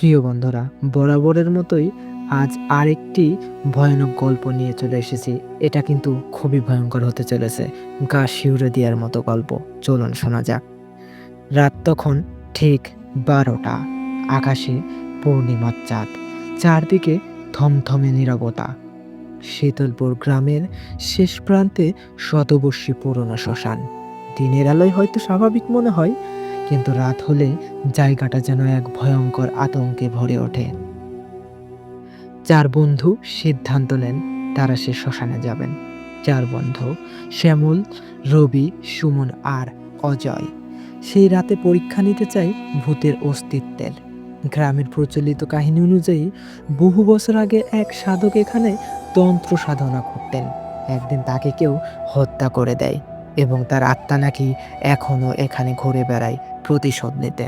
প্রিয় বন্ধুরা, বরাবরের মতোই আজ আরেকটি ভয়ানক গল্প নিয়ে চলে এসেছি। এটা কিন্তু খুবই ভয়ঙ্কর হতে চলেছে। গা শিউরে দেওয়ার মতো গল্প। চলুন শোনা যাক। রাত তখন ঠিক ১২টা। আকাশে পূর্ণিমার চাঁদ। চারদিকে থমথমে নীরবতা। শীতলপুর গ্রামের শেষ প্রান্তে শতবর্ষী পুরনো শ্মশান। দিনের আলোয় হয়তো স্বাভাবিক মনে হয়, কিন্তু রাত হলে জায়গাটা যেন এক ভয়ঙ্কর আতঙ্কে ভরে ওঠে। চার বন্ধু সিদ্ধান্ত নেন তারা সে শ্মশানে যাবেন। চার বন্ধু, শ্যামল, রবি, সুমন আর অজয়, সেই রাতে পরীক্ষা নিতে চায় ভূতের অস্তিত্বের। গ্রামের প্রচলিত কাহিনী অনুযায়ী বহু বছর আগে এক সাধক এখানে তন্ত্র সাধনা করতেন। একদিন তাকে কেউ হত্যা করে দেয় এবং তার আত্মা নাকি এখনো এখানে ঘুরে বেড়ায় প্রতিশোধ নিতে।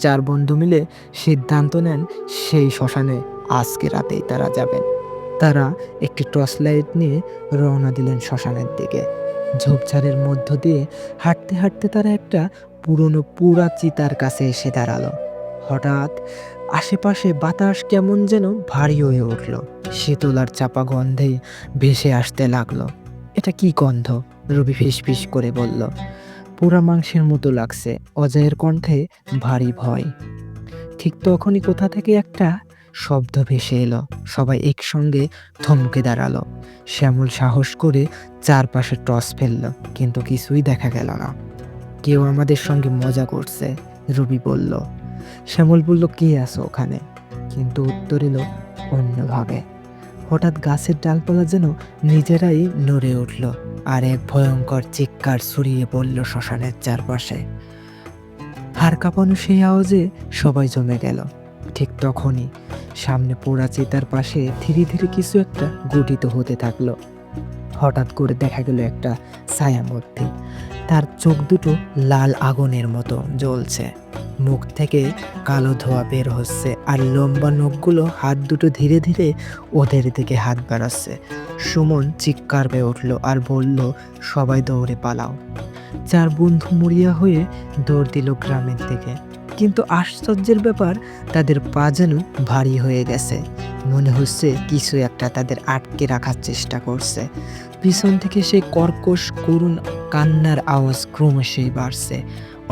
চার বন্ধু মিলে সিদ্ধান্ত নেন সেই শ্মশানে আজকে রাতেই তারা যাবেন। তারা একটি টর্চ লাইট নিয়ে রওনা দিলেন শ্মশানের দিকে। ঝোপঝাড়ের মধ্য দিয়ে হাঁটতে হাঁটতে তারা একটা পুরনো পুরা চিতার কাছে এসে দাঁড়ালো। হঠাৎ আশেপাশে বাতাস কেমন যেন ভারী হয়ে উঠল। শীতল আর চাপা গন্ধে ভেসে আসতে লাগলো। এটা কি গন্ধ? রবি ফিসফিস করে বলল। পোড়া মাংসের মতো লাগছে। অজয়ের কণ্ঠে ভারী ভয়। ঠিক তখনই কোথা থেকে একটা শব্দ ভেসে এলো। সবাই একসঙ্গে থমকে দাঁড়ালো। শ্যামল সাহস করে চারপাশে টর্চ ফেললো, কিন্তু কিছুই দেখা গেল না। কেউ আমাদের সঙ্গে মজা করছে, রবি বলল। শ্যামল বলল, কে আছো ওখানে? কিন্তু উত্তর এলো অন্যভাবে। হঠাৎ গাছের ডালপালা যেন নিজেরাই নড়ে উঠল, আর এক ভয়ঙ্কর চিৎকার ছড়িয়ে পড়ল শ্মশানের চারপাশে। হাড় কাঁপানো সেই আওয়াজে সবাই জমে গেল। ঠিক তখনই সামনে পোড়া চিতার পাশে ধীরে ধীরে কিছু একটা গঠিত হতে থাকলো। হঠাৎ করে দেখা গেল একটা ছায়ামূর্তি। তার চোখ দুটো লাল আগুনের মতো জ্বলছে। মুখ থেকে কালো ধোঁয়া বের হচ্ছে, আর লম্বা নখগুলো হাত দুটো ধীরে ধীরে ওদের দিকে হাত বাড়াচ্ছে। সুমন চিৎকার পেয়ে উঠল আর বলল, সবাই দৌড়ে পালাও। চার বন্ধু মরিয়া হয়ে দৌড় দিল গ্রামের দিকে। কিন্তু আশ্চর্যের ব্যাপার, তাদের পা যেন ভারী হয়ে গেছে। মনে হচ্ছে কিছু একটা তাদের আটকে রাখার চেষ্টা করছে। পিছন থেকে সেই কর্কশ করুণ কান্নার আওয়াজ ক্রমশই বাড়ছে।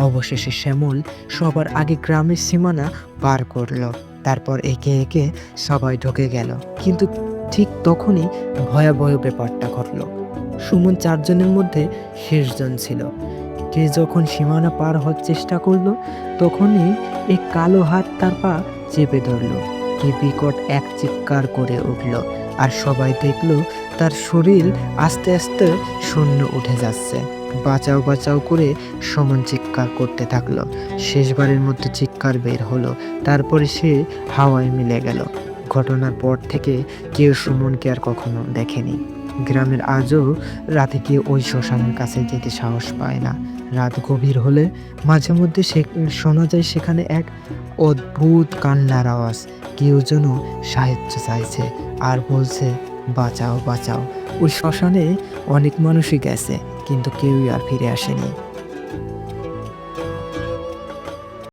অবশেষে শ্যামল সবার আগে গ্রামের সীমানা পার করলো। তারপর একে একে সবাই ঢুকে গেল। কিন্তু ঠিক তখনই ভয়াবহ ব্যাপারটা ঘটল। সুমন চারজনের মধ্যে শেষজন ছিল। সে যখন সীমানা পার হওয়ার চেষ্টা করলো, তখনই এক কালো হাত তার পা চেপে ধরল। কি বিকট এক চিৎকার করে উঠল, আর সবাই দেখলো তার শরীর আস্তে আস্তে শূন্য উঠে যাচ্ছে। বাঁচাও বাঁচাও করে সুমন চিৎকার করতে থাকলো। শেষবারের মতো চিৎকার বের হলো, তারপরে সে হাওয়ায় মিলে গেল। ঘটনার পর থেকে কেউ সুমনকে আর কখনো দেখেনি। গ্রামের আজও রাতে কেউ ওই শ্মশানের কাছে যেতে সাহস পায় না। রাত গভীর হলে মাঝে মধ্যে শোনা যায় সেখানে এক অদ্ভুত কান্নার আওয়াজ। কেউ যেন সাহায্য চাইছে আর বলছে, বাঁচাও বাঁচাও। ওই শ্মশানে অনেক মানুষই গেছে, কিন্তু কেউই আর ফিরে আসেনি।